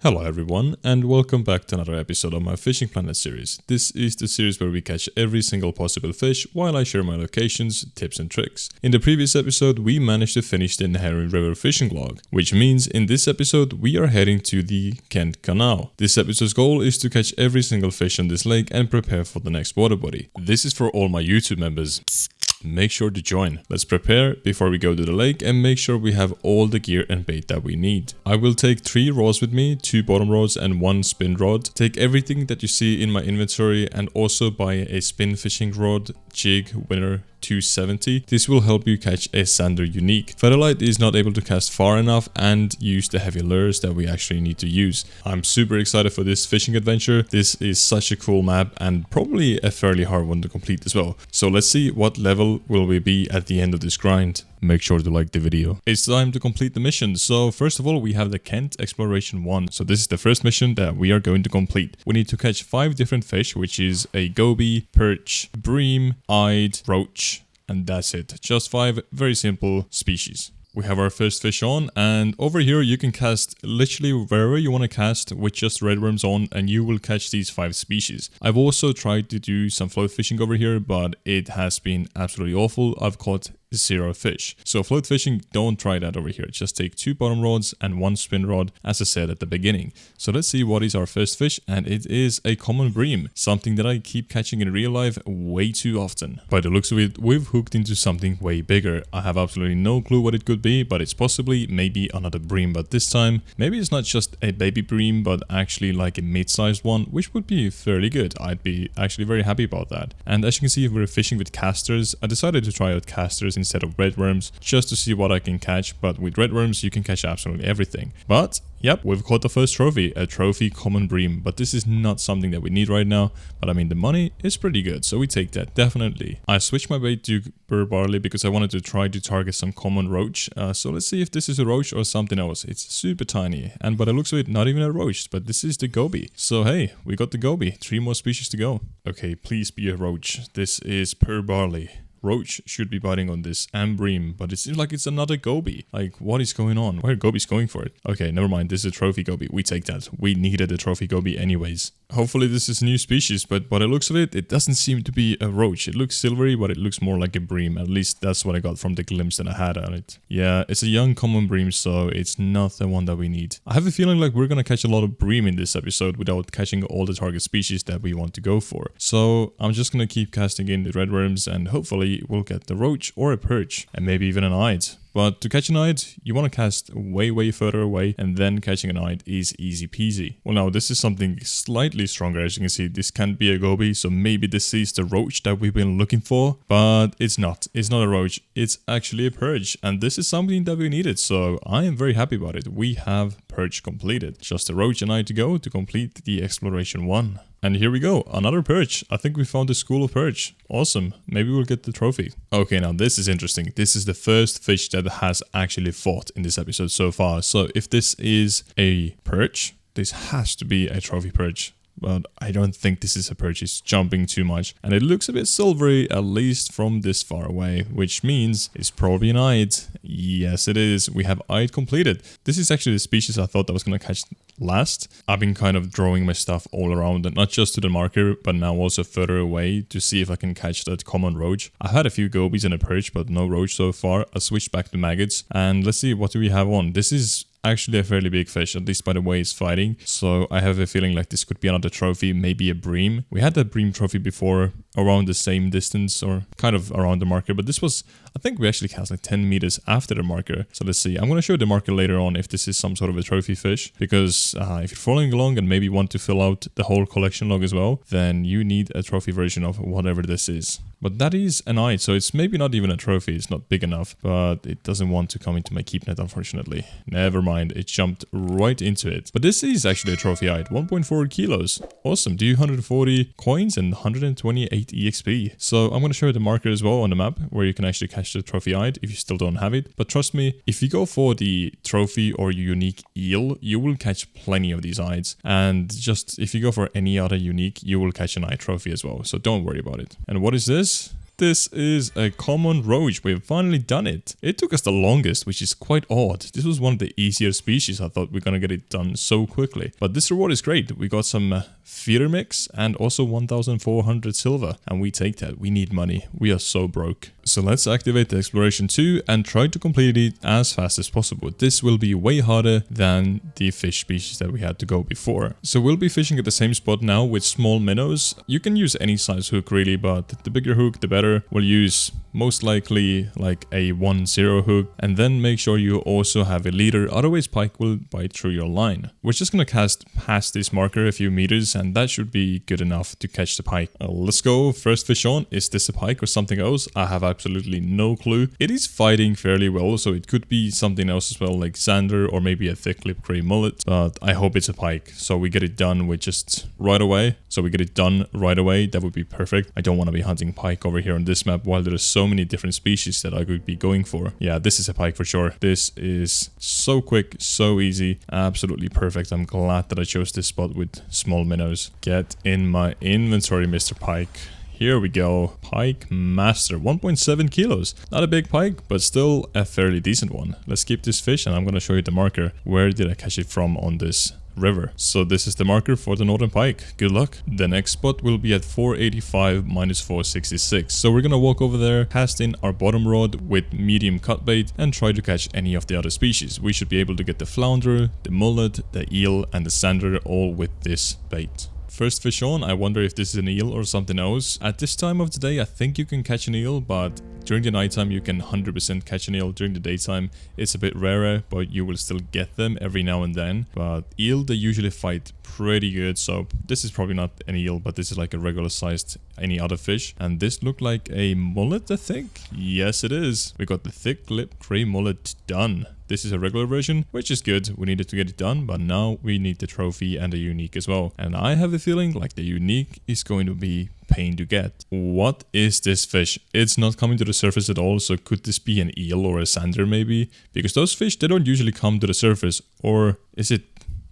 Hello everyone, and welcome back to another episode of my Fishing Planet series. This is the series where we catch every single possible fish while I share my locations, tips and tricks. In the previous episode we managed to finish the Ghent-Rerneuzen River fishing log, which means in this episode we are heading to the Ghent Canal. This episode's goal is to catch every single fish on this lake and prepare for the next water body. This is for all my YouTube members. Make sure to join. Let's prepare before we go to the lake and make sure we have all the gear and bait that we need. I will take 3 rods with me, 2 bottom rods and 1 spin rod. Take everything that you see in my inventory and also buy a spin fishing rod, jig, winner 270. This will help you catch a zander unique. Featherlight is not able to cast far enough and use the heavy lures that we actually need to use. I'm super excited for this fishing adventure. This is such a cool map and probably a fairly hard one to complete as well. So let's see what level will we be at the end of this grind. Make sure to like the video. It's time to complete the mission. So first of all we have the Ghent Exploration 1. So this is the first mission that we are going to complete. We need to catch 5 different fish, which is a goby, perch, bream, eyed, roach, and that's it. Just 5 very simple species. We have our first fish on, and over here you can cast literally wherever you want to cast with just red worms on and you will catch these 5 species. I've also tried to do some float fishing over here, but it has been absolutely awful. I've caught 0 fish. So float fishing, don't try that over here. Just take 2 bottom rods and 1 spin rod, as I said at the beginning. So let's see what is our first fish, and it is a common bream, something that I keep catching in real life way too often. By the looks of it, we've hooked into something way bigger. I have absolutely no clue what it could be, but it's possibly maybe another bream, but this time maybe it's not just a baby bream but actually like a mid-sized one, which would be fairly good. I'd be actually very happy about that. And as you can see, we're fishing with casters. I decided to try out casters instead of red worms just to see what I can catch, but with red worms you can catch absolutely everything. But yep, we've caught the first trophy, a trophy common bream, but this is not something that we need right now. But I mean, the money is pretty good, so we take that definitely. I switched my bait to burr barley because I wanted to try to target some common roach. So let's see if this is a roach or something else. It's super tiny, and by the looks of it, not even a roach, but this is the goby. So hey, we got the goby. 3 more species to go. Okay, please be a roach. This is burr barley. Roach should be biting on this and bream, but it seems like it's another goby. Like, what is going on? Why are gobies going for it? Okay, never mind. This is a trophy goby. We take that. We needed a trophy goby anyways. Hopefully this is a new species, but by the looks of it, it doesn't seem to be a roach. It looks silvery, but it looks more like a bream. At least that's what I got from the glimpse that I had on it. Yeah, it's a young common bream, so it's not the one that we need. I have a feeling like we're gonna catch a lot of bream in this episode without catching all the target species that we want to go for. So I'm just gonna keep casting in the red worms and hopefully we'll get the roach or a perch and maybe even an eyed. But to catch an eyed, you want to cast way further away, and then catching an eyed is easy peasy. Well, now this is something slightly stronger. As you can see, this can't be a goby, so maybe this is the roach that we've been looking for, but it's not. It's not a roach. It's actually a perch, and this is something that we needed, so I am very happy about it. We have perch completed. Just a roach and eyed to go to complete the exploration 1. And here we go, another perch. I think we found a school of perch. Awesome. Maybe we'll get the trophy. Okay, now this is interesting. This is the first fish that has actually fought in this episode so far. So if this is a perch, this has to be a trophy perch. But I don't think this is a perch. It's jumping too much. And it looks a bit silvery, at least from this far away, which means it's probably an eyed. Yes, it is. We have eyed completed. This is actually the species I thought I was going to catch last. I've been kind of drawing my stuff all around, and not just to the marker, but now also further away to see if I can catch that common roach. I've had a few gobies and a perch, but no roach so far. I switched back to maggots, and let's see, what do we have on? This is actually a fairly big fish, at least by the way it's fighting. So I have a feeling like this could be another trophy, maybe a bream. We had that bream trophy before, around the same distance or kind of around the marker, but this was, I think we actually cast like 10 meters after the marker. So let's see, I'm going to show the marker later on if this is some sort of a trophy fish, because if you're following along and maybe want to fill out the whole collection log as well, then you need a trophy version of whatever this is. But that is an eye, so it's maybe not even a trophy. It's not big enough, but it doesn't want to come into my keep net, unfortunately. Never mind, it jumped right into it. But this is actually a trophy eye, 1.4 kilos. Awesome, 240 coins and 128 EXP. So I'm going to show you the marker as well on the map where you can actually catch the trophy eyed if you still don't have it. But trust me, if you go for the trophy or unique eel, you will catch plenty of these eyes. And just if you go for any other unique, you will catch an eye trophy as well. So don't worry about it. And what is this? This is a common roach. We've finally done it. It took us the longest, which is quite odd. This was one of the easier species. I thought we're gonna get it done so quickly. But this reward is great. We got some feeder mix and also 1,400 silver. And we take that. We need money. We are so broke. So let's activate the exploration 2 and try to complete it as fast as possible. This will be way harder than the fish species that we had to go before. So we'll be fishing at the same spot now with small minnows. You can use any size hook really, but the bigger hook the better. We'll use most likely like a 1-0 hook, and then make sure you also have a leader, otherwise pike will bite through your line. We're just gonna cast past this marker a few meters, and that should be good enough to catch the pike. Let's go. First fish on. Is this a pike or something else? I have absolutely no clue. It is fighting fairly well, so it could be something else as well, like zander or maybe a thicklip gray mullet, but I hope it's a pike, so we get it done with just right away. That would be perfect. I don't want to be hunting pike over here on this map while there's so many different species that I could be going for. Yeah, this is a pike for sure. This is so quick, so easy, absolutely perfect. I'm glad that I chose this spot with small minnows. Get in my inventory, Mr. Pike. Here we go. Pike master, 1.7 kilos. Not a big pike, but still a fairly decent one. Let's keep this fish and I'm going to show you the marker. Where did I catch it from on this river? So this is the marker for the northern pike. Good luck. The next spot will be at 485 minus 466. So we're gonna walk over there, cast in our bottom rod with medium cut bait and try to catch any of the other species. We should be able to get the flounder, the mullet, the eel and the zander all with this bait. First fish on. I wonder if this is an eel or something else. At this time of the day, I think you can catch an eel, but during the nighttime you can 100% catch an eel. During the daytime it's a bit rarer, but you will still get them every now and then. But eel, they usually fight pretty good, so this is probably not an eel, but this is like a regular sized any other fish. And this looked like a mullet, I think. Yes, it is. We got the thick lip gray mullet done. This is a regular version, which is good. We needed to get it done, but now we need the trophy and the unique as well. And I have a feeling like the unique is going to be pain to get. What is this fish? It's not coming to the surface at all, so could this be an eel or a zander maybe? Because those fish, they don't usually come to the surface. Or is it...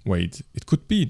Wait, it could be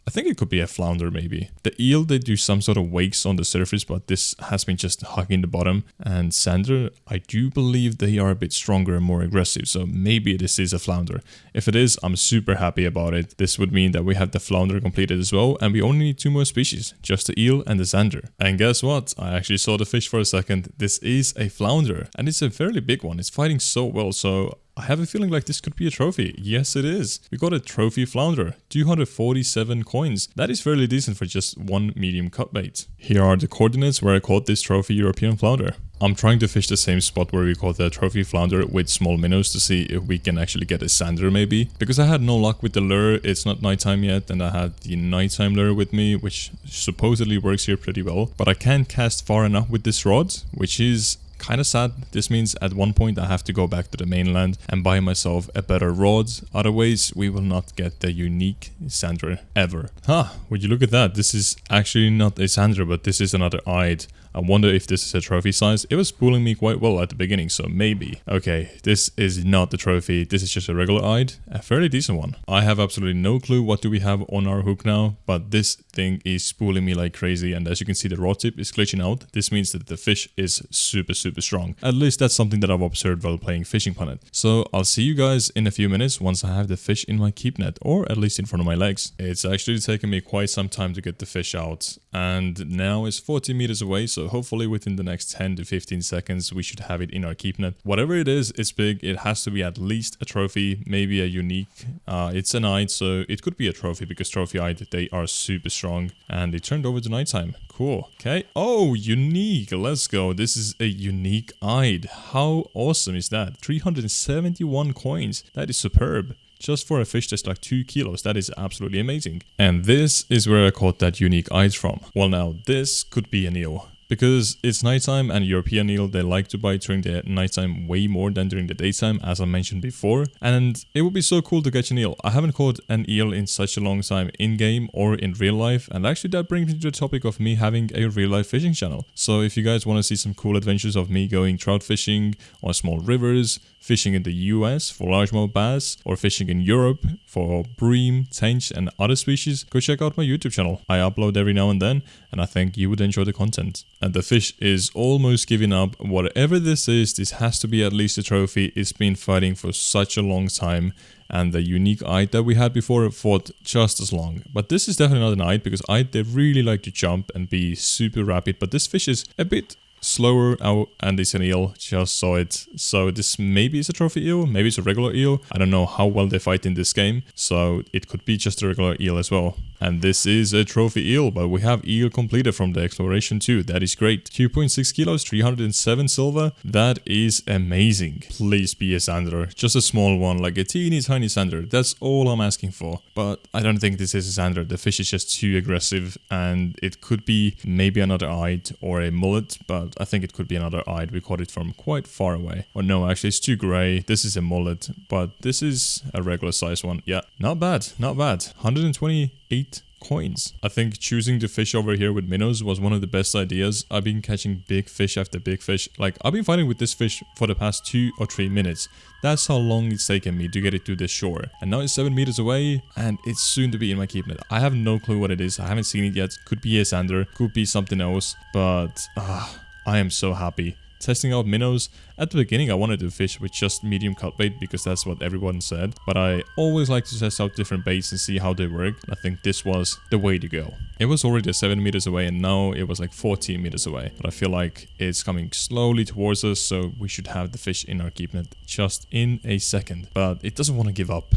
I think it could be a flounder maybe. The eel, they do some sort of wakes on the surface, but this has been just hugging the bottom. And zander, I do believe they are a bit stronger and more aggressive, so maybe this is a flounder. If it is, I'm super happy about it. This would mean that we have the flounder completed as well, and we only need 2 more species, just the eel and the zander. And guess what? I actually saw the fish for a second. This is a flounder, and it's a fairly big one. It's fighting so well, so I have a feeling like this could be a trophy. Yes, it is. We got a trophy flounder. 247 coins. That is fairly decent for just 1 medium cut bait. Here are the coordinates where I caught this trophy European flounder. I'm trying to fish the same spot where we caught the trophy flounder with small minnows to see if we can actually get a zander maybe. Because I had no luck with the lure, it's not nighttime yet, and I had the nighttime lure with me, which supposedly works here pretty well. But I can't cast far enough with this rod, which is kind of sad. This means at one point I have to go back to the mainland and buy myself a better rod. Otherwise, we will not get the unique zander ever. Would you look at that? This is actually not a zander, but this is another eyed. I wonder if this is a trophy size. It was spooling me quite well at the beginning, so maybe. Okay, this is not the trophy. This is just a regular eyed, a fairly decent one. I have absolutely no clue what do we have on our hook now, but this thing is spooling me like crazy, and as you can see, the rod tip is glitching out. This means that the fish is super strong. At least that's something that I've observed while playing Fishing Planet. So I'll see you guys in a few minutes once I have the fish in my keep net, or at least in front of my legs. It's actually taken me quite some time to get the fish out, and now it's 40 meters away, so hopefully within the next 10 to 15 seconds we should have it in our keep net. Whatever it is, it's big. It has to be at least a trophy, maybe a unique. It's an eyed, so it could be a trophy because trophy eyed, they are super strong, and it turned over to nighttime. Cool. Okay. Oh, unique. Let's go. This is a unique eyed. How awesome is that? 371 coins. That is superb. Just for a fish that's like 2 kilos, that is absolutely amazing. And this is where I caught that unique eyes from. Well, now this could be an eel. Because it's nighttime and European eel, they like to bite during the nighttime way more than during the daytime, as I mentioned before. And it would be so cool to catch an eel. I haven't caught an eel in such a long time in game or in real life. And actually that brings me to the topic of me having a real life fishing channel. So if you guys want to see some cool adventures of me going trout fishing on small rivers, fishing in the US for largemouth bass, or fishing in Europe for bream, tench and other species, go check out my YouTube channel. I upload every now and then, and I think you would enjoy the content. And the fish is almost giving up. Whatever this is, this has to be at least a trophy. It's been fighting for such a long time. And the unique eye that we had before fought just as long. But this is definitely not an eye, because eye, they really like to jump and be super rapid. But this fish is a bit slower. Oh, and it's an eel. Just saw it. So this maybe is a trophy eel. Maybe it's a regular eel. I don't know how well they fight in this game. So it could be just a regular eel as well. And this is a trophy eel, but we have eel completed from the exploration too. That is great. 2.6 kilos, 307 silver. That is amazing. Please be a zander. Just a small one, like a teeny tiny zander. That's all I'm asking for. But I don't think this is a zander. The fish is just too aggressive, and it could be maybe another eyed or a mullet, but I think it could be another eyed. We caught it from quite far away. Or no, actually it's too gray. This is a mullet, but this is a regular size one. Yeah, not bad, not bad. 128 coins. I think choosing the fish over here with minnows was one of the best ideas. I've been catching big fish after big fish. Like, I've been fighting with this fish for the past 2 or 3 minutes. That's how long it's taken me to get it to the shore. And now it's 7 meters away, and it's soon to be in my keep net. I have no clue what it is. I haven't seen it yet. Could be a zander, could be something else, but I am so happy. Testing out minnows. At the beginning, I wanted to fish with just medium cut bait because that's what everyone said. But I always like to test out different baits and see how they work. I think this was the way to go. It was already 7 meters away, and now it was like 14 meters away. But I feel like it's coming slowly towards us, so we should have the fish in our keep net just in a second. But it doesn't want to give up.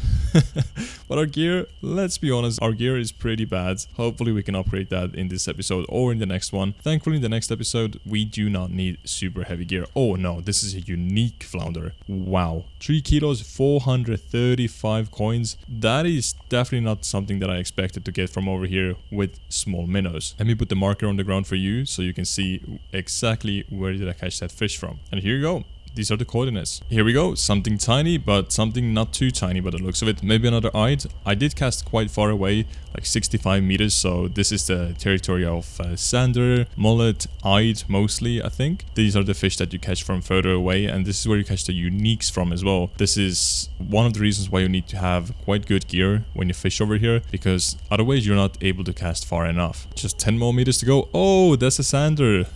But our gear, let's be honest, our gear is pretty bad. Hopefully we can upgrade that in this episode or in the next one. Thankfully, in the next episode, we do not need super heavy gear. Oh no, this is a unique flounder. Wow. 3 kilos, 435 coins. That is definitely not something that I expected to get from over here with small minnows. Let me put the marker on the ground for you so you can see exactly where did I catch that fish from. And here you go. These are the coordinates. Here we go. Something tiny, but something not too tiny by the looks of it. Maybe another eyed. I did cast quite far away, like 65 meters. So this is the territory of zander, mullet, eyed mostly, I think. These are the fish that you catch from further away. And this is where you catch the uniques from as well. This is one of the reasons why you need to have quite good gear when you fish over here, because otherwise you're not able to cast far enough. Just 10 more meters to go. Oh, that's a zander.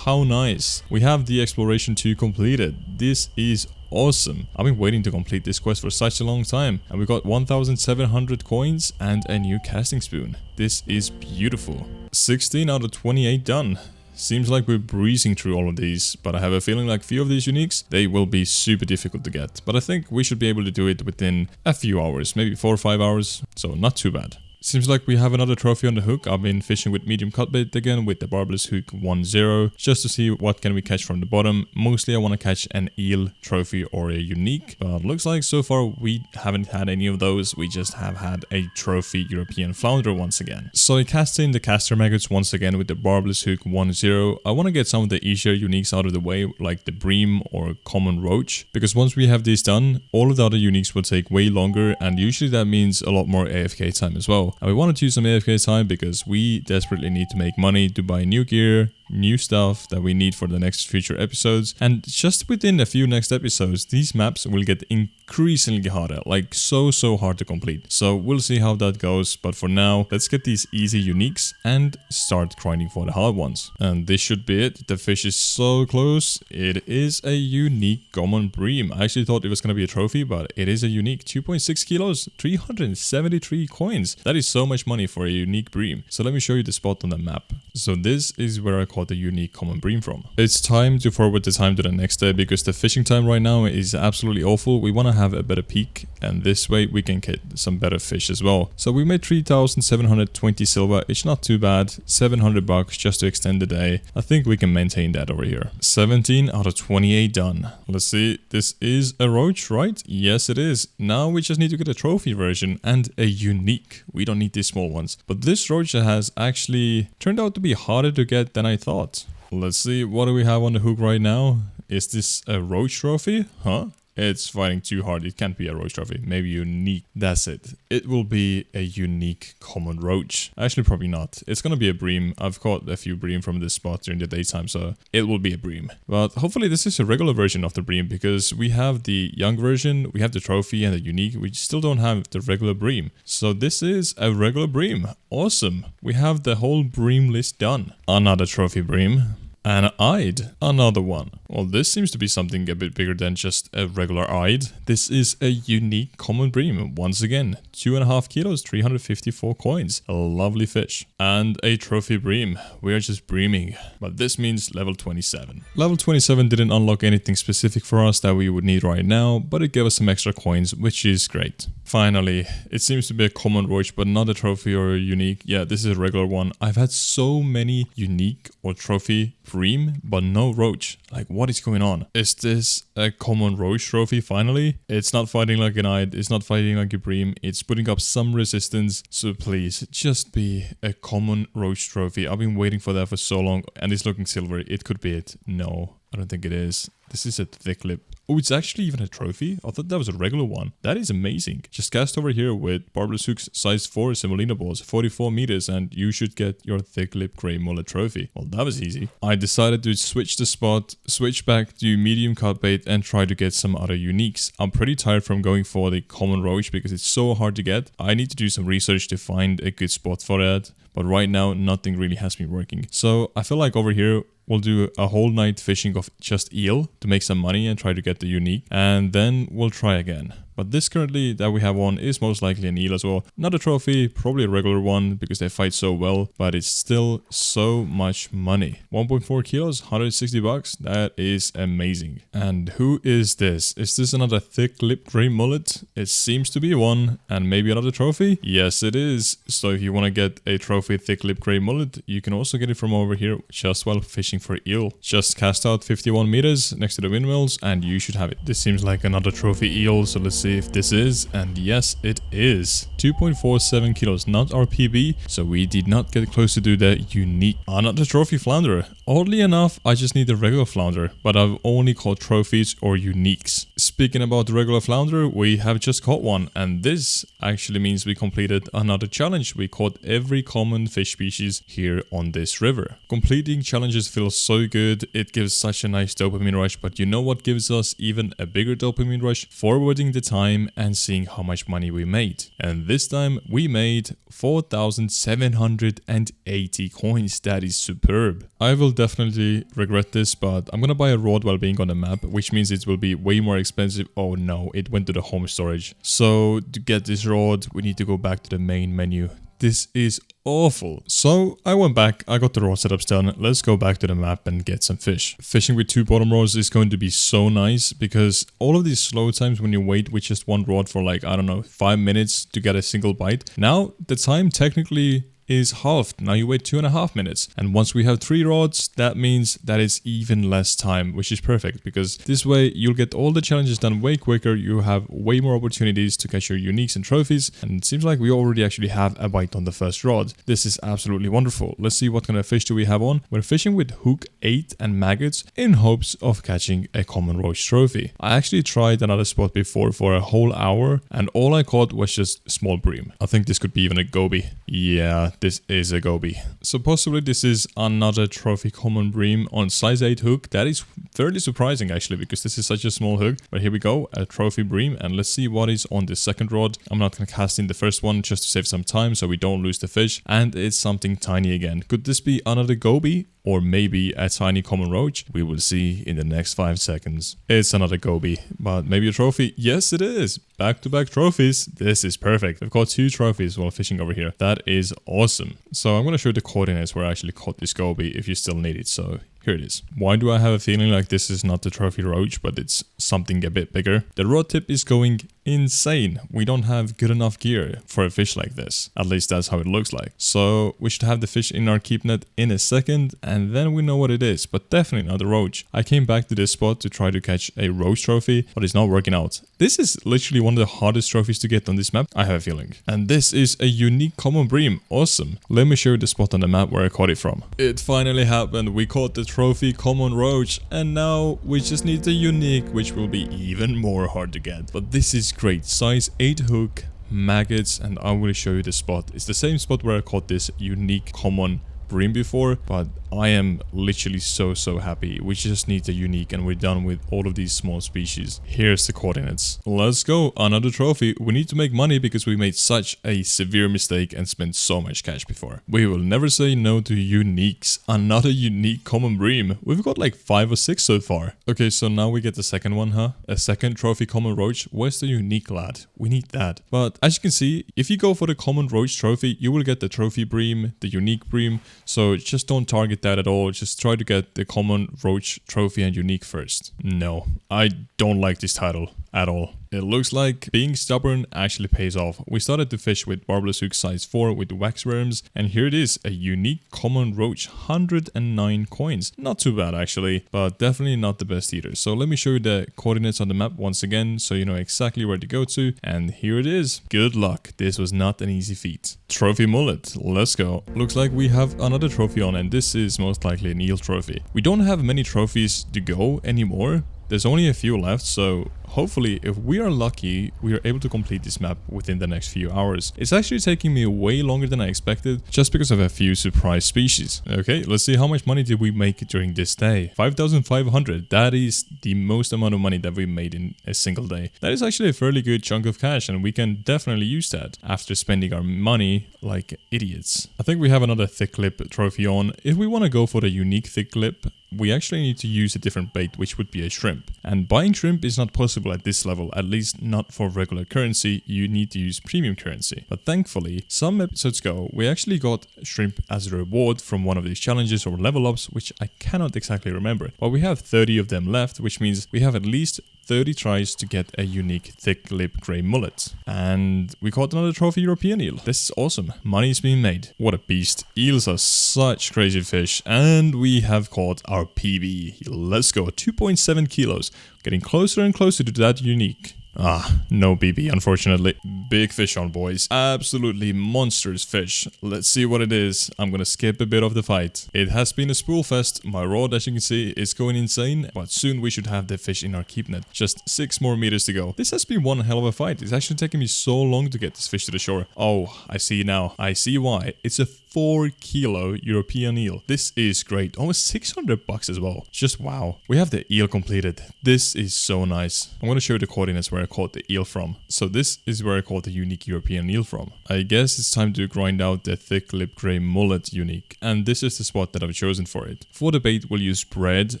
How nice. We have the exploration 2 completed. This is awesome. I've been waiting to complete this quest for such a long time. And we got 1,700 coins and a new casting spoon. This is beautiful. 16 out of 28 done. Seems like we're breezing through all of these, but I have a feeling like few of these uniques, they will be super difficult to get. But I think we should be able to do it within a few hours, maybe 4 or 5 hours. So not too bad. Seems like we have another trophy on the hook. I've been fishing with medium cut bait again with the barbless hook 1-0 just to see what can we catch from the bottom. Mostly I want to catch an eel trophy or a unique, but looks like so far we haven't had any of those. We just have had a trophy European flounder once again. So I cast in the caster maggots once again with the barbless hook 1-0. I want to get some of the easier uniques out of the way, like the bream or common roach, because once we have these done, all of the other uniques will take way longer, and usually that means a lot more AFK time as well. And we wanted to use some AFK time because we desperately need to make money to buy new gear, new stuff that we need for the next future episodes. And just within a few next episodes, these maps will get increasingly harder, like so hard to complete. So we'll see how that goes, but for now, let's get these easy uniques and start grinding for the hard ones. And this should be it. The fish is so close. It is a unique common bream. I actually thought it was going to be a trophy, but it is a unique. 2.6 kilos, 373 coins. That is so much money for a unique bream. So let me show you the spot on the map. So this is where I caught the unique common bream from. It's time to forward the time to the next day because the fishing time right now is absolutely awful. We want to have a better peak, and this way we can get some better fish as well. So we made 3,720 silver. It's not too bad. 700 bucks just to extend the day. I think we can maintain that over here. 17 out of 28 done. Let's see. This is a roach, right? Yes, it is. Now we just need to get a trophy version and a unique. We don't need these small ones. But this roach has actually turned out to be harder to get than I thought. Let's see, what do we have on the hook right now? Is this a roach trophy? Huh? It's fighting too hard. It can't be a roach trophy. Maybe unique. That's it. It will be a unique common roach. Actually, probably not. It's gonna be a bream. I've caught a few bream from this spot during the daytime, so it will be a bream. But hopefully this is a regular version of the bream, because we have the young version, we have the trophy and the unique. We still don't have the regular bream. So this is a regular bream. Awesome. We have the whole bream list done. Another trophy bream. And eyed, another one. Well, this seems to be something a bit bigger than just a regular eyed. This is a unique common bream. Once again, 2.5 kilos, 354 coins. A lovely fish. And a trophy bream. We are just breaming. But this means level 27. Level 27 didn't unlock anything specific for us that we would need right now, but it gave us some extra coins, which is great. Finally, it seems to be a common roach, but not a trophy or a unique. Yeah, this is a regular one. I've had so many unique or trophy bream, but no roach. Like, what is going on? Is this a common roach trophy finally? It's not fighting like an eyed, it's not fighting like a bream, it's putting up some resistance. So please, just be a common roach trophy. I've been waiting for that for so long, and it's looking silvery. It could be it. No, I don't think it is. This is a thicklip. Oh, it's actually even a trophy? I thought that was a regular one. That is amazing. Just cast over here with barbless hooks, size 4 semolina balls, 44 meters, and you should get your thicklip grey mullet trophy. Well, that was easy. I decided to switch the spot, switch back to medium cut bait, and try to get some other uniques. I'm pretty tired from going for the common roach because it's so hard to get. I need to do some research to find a good spot for that. But right now, nothing really has me working. So I feel like over here, we'll do a whole night fishing of just eel to make some money and try to get the unique. And then we'll try again. But this currently that we have on is most likely an eel as well. Not a trophy, probably a regular one because they fight so well, but it's still so much money. 1.4 kilos, 160 bucks. That is amazing. And who is this? Is this another thicklip grey mullet? It seems to be one. And maybe another trophy? Yes, it is. So if you want to get a trophy thicklip grey mullet, you can also get it from over here just while fishing for eel. Just cast out 51 meters next to the windmills and you should have it. This seems like another trophy eel, so let's see if this is, and yes it is. 2.47 kilos, not our PB, so we did not get close to do the unique. Another trophy flounder. Oddly enough, I just need the regular flounder, but I've only caught trophies or uniques. Speaking about the regular flounder, we have just caught one, and this actually means we completed another challenge. We caught every common fish species here on this river. Completing challenges feels so good, it gives such a nice dopamine rush, but you know what gives us even a bigger dopamine rush? Forwarding the time and seeing how much money we made. And this time we made 4,780 coins. That is superb. I will definitely regret this, but I'm gonna buy a rod while being on the map, which means it will be way more expensive. Oh no, it went to the home storage. So to get this rod, we need to go back to the main menu. This is awful. So I went back, I got the rod setups done. Let's go back to the map and get some fish. Fishing with 2 bottom rods is going to be so nice because all of these slow times when you wait with just one rod for like, I don't know, 5 minutes to get a single bite. Now the time technically is halved. Now you wait 2.5 minutes. And once we have 3 rods, that means that it's even less time, which is perfect because this way you'll get all the challenges done way quicker. You have way more opportunities to catch your uniques and trophies. And it seems like we already actually have a bite on the first rod. This is absolutely wonderful. Let's see what kind of fish do we have on. We're fishing with hook 8 and maggots in hopes of catching a common roach trophy. I actually tried another spot before for a whole hour and all I caught was just small bream. I think this could be even a goby. Yeah, this is a goby. So possibly this is another trophy common bream on size 8 hook. That is fairly surprising actually because this is such a small hook. But here we go, a trophy bream, and let's see what is on the second rod. I'm not going to cast in the first one just to save some time so we don't lose the fish. And it's something tiny again. Could this be another goby? Or maybe a tiny common roach? We will see in the next 5 seconds. It's another goby, but maybe a trophy. Yes, it is. Back-to-back trophies. This is perfect. I've got 2 trophies while fishing over here. That is awesome. So I'm going to show you the coordinates where I actually caught this goby if you still need it. So here it is. Why do I have a feeling like this is not the trophy roach, but it's something a bit bigger? The rod tip is going insane. We don't have good enough gear for a fish like this. At least that's how it looks like. So we should have the fish in our keep net in a second and then we know what it is, but definitely not a roach. I came back to this spot to try to catch a roach trophy, but it's not working out. This is literally one of the hardest trophies to get on this map, I have a feeling. And this is a unique common bream. Awesome. Let me show you the spot on the map where I caught it from. It finally happened. We caught the trophy common roach and now we just need the unique, which will be even more hard to get. But this is great. Size 8 hook, maggots, and I will show you the spot. It's the same spot where I caught this unique common bream before, but I am literally so happy. We just need the unique and we're done with all of these small species. Here's the coordinates. Let's go. Another trophy. We need to make money because we made such a severe mistake and spent so much cash before. We will never say no to uniques. Another unique common bream. We've got like 5 or 6 so far. Okay, so now we get the second one, huh? A second trophy common roach. Where's the unique lad? We need that. But as you can see, if you go for the common roach trophy, you will get the trophy bream, the unique bream. So just don't target that at all. Just try to get the common roach trophy and unique first. No, I don't like this title at all. It looks like being stubborn actually pays off. We started to fish with barbless hook size 4 with wax worms, and here it is, a unique common roach, 109 coins. Not too bad actually, but definitely not the best either. So let me show you the coordinates on the map once again, so you know exactly where to go to, and here it is. Good luck, this was not an easy feat. Trophy mullet, let's go. Looks like we have another trophy on, and this is most likely an eel trophy. We don't have many trophies to go anymore. There's only a few left, so hopefully if we are lucky, we are able to complete this map within the next few hours. It's actually taking me way longer than I expected, just because of a few surprise species. Okay, let's see how much money did we make during this day. 5,500. That is the most amount of money that we made in a single day. That is actually a fairly good chunk of cash, and we can definitely use that after spending our money like idiots. I think we have another thicklip trophy on. If we want to go for the unique thicklip, we actually need to use a different bait, which would be a shrimp. And buying shrimp is not possible at this level, at least not for regular currency. You need to use premium currency. But thankfully, some episodes ago, we actually got shrimp as a reward from one of these challenges or level ups, which I cannot exactly remember. But we have 30 of them left, which means we have at least 30 tries to get a unique thick lip grey mullet. And we caught another trophy European eel. This is awesome. Money is being made. What a beast. Eels are such crazy fish. And we have caught our PB. Let's go. 2.7 kilos. Getting closer and closer to that unique. Ah, no BB, unfortunately. Big fish on, boys. Absolutely monstrous fish. Let's see what it is. I'm gonna skip a bit of the fight. It has been a spool fest. My rod, as you can see, is going insane, but soon we should have the fish in our keep net. Just 6 more meters to go. This has been one hell of a fight. It's actually taken me so long to get this fish to the shore. Oh, I see now. I see why. It's a 4 kilo European eel. This is great. Almost 600 bucks as well. Just wow. We have the eel completed. This is so nice. I'm gonna show you the coordinates where I caught the eel from. So this is where I caught the unique European eel from. I guess it's time to grind out the thick lip grey mullet unique. And this is the spot that I've chosen for it. For the bait, we'll use bread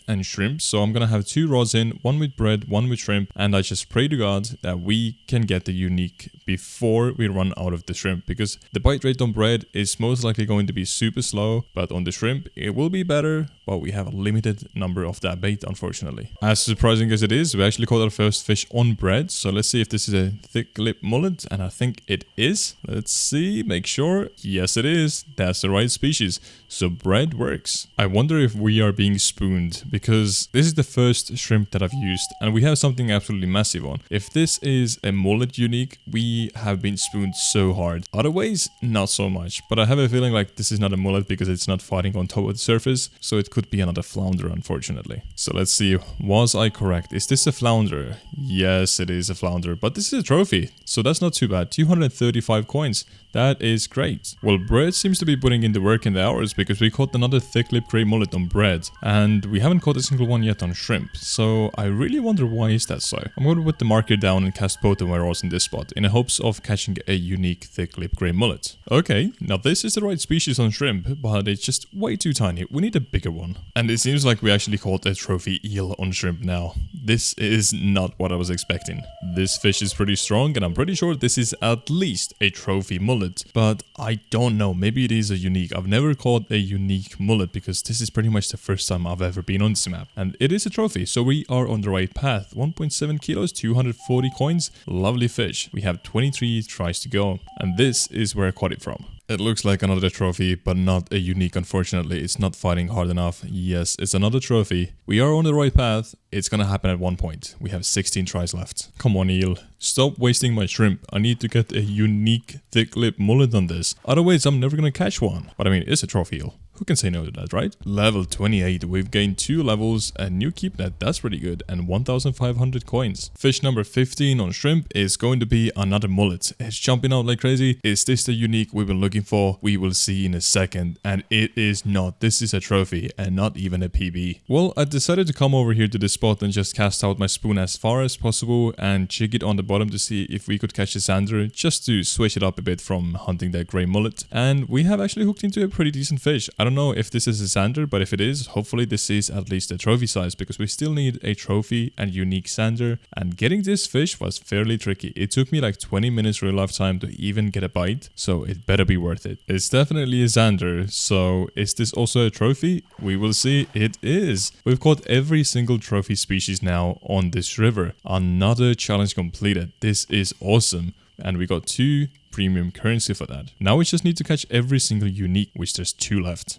and shrimp. So I'm gonna have 2 rods in, one with bread, one with shrimp. And I just pray to God that we can get the unique before we run out of the shrimp. Because the bite rate on bread is most likely going to be super slow, but on the shrimp it will be better, but we have a limited number of that bait, unfortunately. As surprising as it is, we actually caught our first fish on bread, so let's see if this is a thick lip mullet, and I think it is. Let's see, make sure. Yes, it is. That's the right species. So bread works. I wonder if we are being spooned, because this is the first shrimp that I've used, and we have something absolutely massive on. If this is a mullet unique, we have been spooned so hard. Other ways, not so much, but I have a feeling like this is not a mullet because it's not fighting on top of the surface, so it could be another flounder, unfortunately. So let's see, was I correct? Is this a flounder? Yes, it is a flounder, but this is a trophy, so that's not too bad. 235 coins. That is great. Well, bread seems to be putting in the work in the hours, because we caught another thick lip grey mullet on bread, and we haven't caught a single one yet on shrimp, so I really wonder why is that so. I'm going to put the marker down and cast both of my rods in this spot, in the hopes of catching a unique thick lip grey mullet. Okay, now this is the right species on shrimp, but it's just way too tiny. We need a bigger one. And it seems like we actually caught a trophy eel on shrimp now. This is not what I was expecting. This fish is pretty strong, and I'm pretty sure this is at least a trophy mullet, but I don't know, maybe it is a unique. I've never caught a unique mullet because this is pretty much the first time I've ever been on this map, and it is a trophy, so we are on the right path. 1.7 kilos, 240 coins, lovely fish. We have 23 tries to go, and this is where I caught it from. It looks like another trophy, but not a unique, unfortunately. It's not fighting hard enough. Yes, it's another trophy. We are on the right path. It's gonna happen at one point. We have 16 tries left. Come on, eel. Stop wasting my shrimp. I need to get a unique thick lip mullet on this. Otherwise, I'm never gonna catch one. But I mean, it's a trophy eel. Who can say no to that, right? Level 28. We've gained 2 levels, a new keep net, that's pretty good, and 1,500 coins. Fish number 15 on shrimp is going to be another mullet. It's jumping out like crazy. Is this the unique we've been looking for? We will see in a second, and it is not. This is a trophy and not even a PB. Well, I decided to come over here to this spot and just cast out my spoon as far as possible and jig it on the bottom to see if we could catch a zander, just to switch it up a bit from hunting that grey mullet. And we have actually hooked into a pretty decent fish. I don't know if this is a zander, but if it is, hopefully this is at least a trophy size, because we still need a trophy and unique zander. And getting this fish was fairly tricky. It took me like 20 minutes real life time to even get a bite, so it better be worth it. It's definitely a zander, so is this also a trophy? We will see. It is. We've caught every single trophy species now on this river. Another challenge completed. This is awesome. And we got 2 premium currency for that. Now we just need to catch every single unique, which there's 2 left.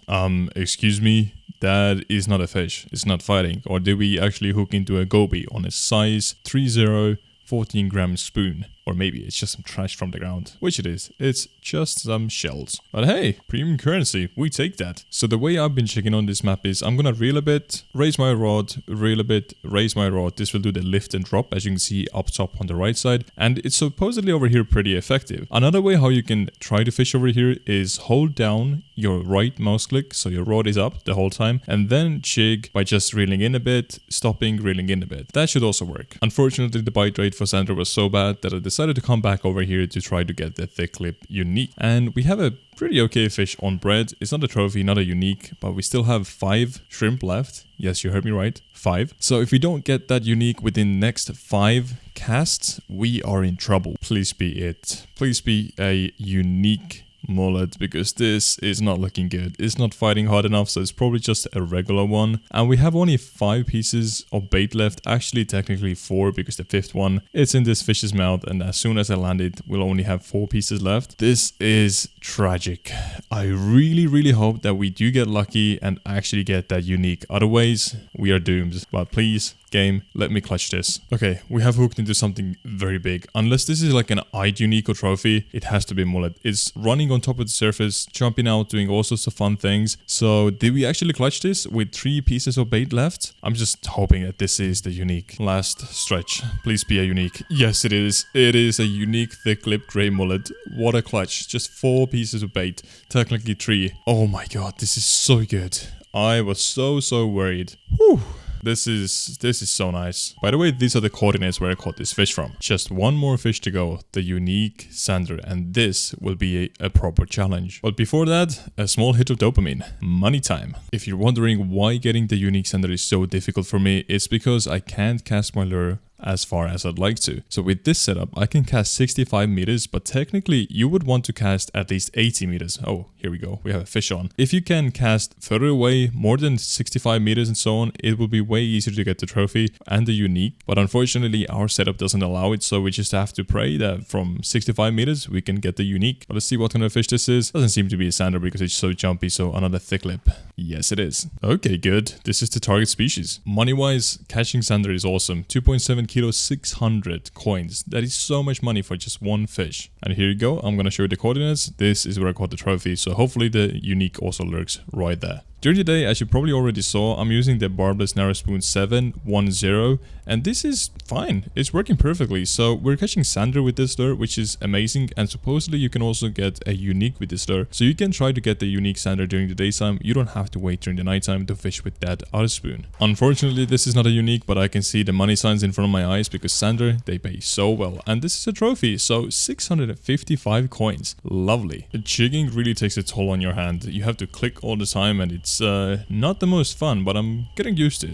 Excuse me, that is not a fish. It's not fighting. Or did we actually hook into a goby on a size 30 14-gram spoon? Or maybe it's just some trash from the ground, which it is. It's just some shells. But hey, premium currency, we take that. So the way I've been checking on this map is I'm gonna reel a bit, raise my rod, reel a bit, raise my rod. This will do the lift and drop, as you can see up top on the right side. And it's supposedly over here pretty effective. Another way how you can try to fish over here is hold down your right mouse click, so your rod is up the whole time, and then jig by just reeling in a bit, stopping, reeling in a bit. That should also work. Unfortunately, the bite rate for zander was so bad that I decided to come back over here to try to get the thicklip unique. And we have a pretty okay fish on bread. It's not a trophy, not a unique, but we still have 5 shrimp left. Yes, you heard me right, 5. So if we don't get that unique within next 5 casts, we are in trouble. Please be it. Please be a unique mullet, because this is not looking good. It's not fighting hard enough, so it's probably just a regular one. And we have only 5 pieces of bait left, actually technically 4, because the 5th one, it's in this fish's mouth, and as soon as I land it, we'll only have 4 pieces left. This is tragic. I really hope that we do get lucky and actually get that unique. Otherwise, we are doomed. But please, game, let me clutch this. Okay, we have hooked into something very big. Unless this is like an eyed unique or trophy, it has to be mullet. It's running on top of the surface, jumping out, doing all sorts of fun things. So did we actually clutch this with 3 pieces of bait left? I'm just hoping that this is the unique. Last stretch. Please be a unique. Yes, it is. It is a unique thicklip grey mullet. What a clutch. Just 4 pieces of bait. Technically 3. Oh my god, this is so good. I was so worried. Whew. This is so nice. By the way, these are the coordinates where I caught this fish from. Just 1 more fish to go, the unique zander, and this will be a proper challenge. But before that, a small hit of dopamine. Money time. If you're wondering why getting the unique zander is so difficult for me, it's because I can't cast my lure as far as I'd like to. So with this setup, I can cast 65 meters, but technically you would want to cast at least 80 meters. Oh, here we go. We have a fish on. If you can cast further away, more than 65 meters and so on, it will be way easier to get the trophy and the unique. But unfortunately, our setup doesn't allow it, so we just have to pray that from 65 meters, we can get the unique. But let's see what kind of fish this is. Doesn't seem to be a zander because it's so jumpy, so another thicklip. Yes, it is. Okay, good. This is the target species. Money-wise, catching zander is awesome. 2.7 kilos, 600 coins. That is so much money for just 1 fish. And here you go. I'm gonna show you the coordinates. This is where I caught the trophy, so hopefully the unique also lurks right there. During the day, as you probably already saw, I'm using the barbless narrow spoon 710, and this is fine. It's working perfectly. So we're catching zander with this lure, which is amazing, and supposedly you can also get a unique with this lure. So you can try to get the unique zander during the daytime. You don't have to wait during the nighttime to fish with that other spoon. Unfortunately, this is not a unique, but I can see the money signs in front of my eyes because zander, they pay so well. And this is a trophy, so 655 coins. Lovely. The jigging really takes a toll on your hand. You have to click all the time, and it's not the most fun, but I'm getting used to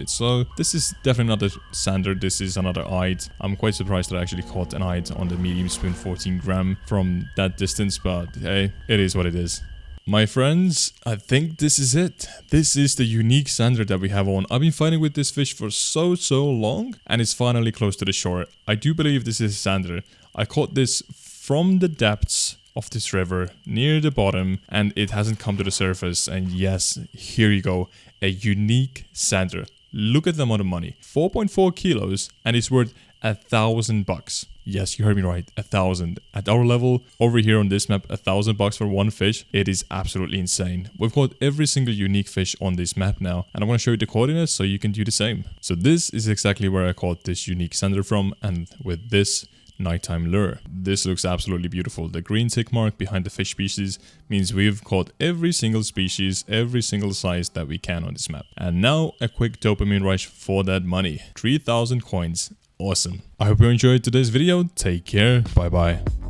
it. So this is definitely not a zander. This is another eyed. I'm quite surprised that I actually caught an eyed on the medium spoon 14 gram from that distance, but hey, it is what it is. My friends, I think this is it. This is the unique zander that we have on. I've been fighting with this fish for so long, and it's finally close to the shore. I do believe this is zander. I caught this from the depths of this river near the bottom, and it hasn't come to the surface. And yes, here you go, a unique zander. Look at the amount of money, 4.4 kilos, and it's worth $1,000. Yes, you heard me right, 1,000. At our level, over here on this map, $1,000 for one fish. It is absolutely insane. We've got every single unique fish on this map now, and I'm going to show you the coordinates so you can do the same. So this is exactly where I caught this unique zander from, and with this nighttime lure. This looks absolutely beautiful. The green tick mark behind the fish species means we've caught every single species, every single size that we can on this map. And now a quick dopamine rush for that money. 3,000 coins. Awesome. I hope you enjoyed today's video. Take care. Bye bye.